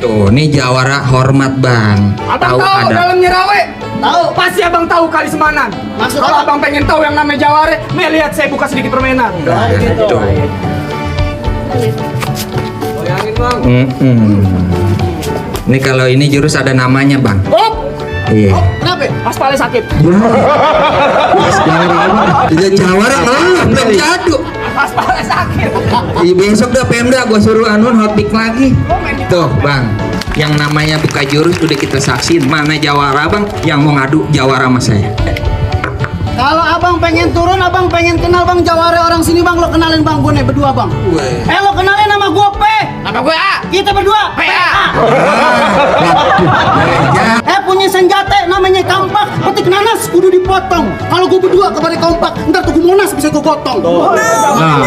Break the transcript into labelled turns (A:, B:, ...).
A: Tuh, nih jawara hormat bang.
B: Abang tahu
A: ada.
B: dalamnya rawe?
C: Tahu.
B: Pasti abang tahu kali semanan.
C: Maksudnya
B: Kalau
C: apa?
B: abang pengen tahu yang namanya jaware, nih lihat saya buka sedikit permainan.
A: Nah,
C: gitu.
A: tuh.
B: Goyangin bang.
A: Ini kalau ini jurus ada namanya bang.
B: Hop,
A: Iya.
C: Kenapa?
B: aspalnya sakit.
A: Tidak jawara belum jadu.
B: Aspalnya sakit.
A: Iya, besok dah Pemda gua suruh hot pick lagi.
B: Lo main di
A: Tuh bang, yang namanya buka jurus udah kita saksiin. Mana jawara bang yang mau ngadu jawara sama saya?
C: Kalau abang pengen turun, abang pengen kenal bang Jaware orang sini bang, lo kenalin bang gue nih berdua bang. Lo kenalin nama gue P.
B: Nama gue A.
C: Kita berdua
B: PA.
C: Punya senjata namanya kampak, petik nanas kudu dipotong. Kalau gue berdua kepada kompak, ntar tuh gue monas bisa gue gotong.
A: Nah,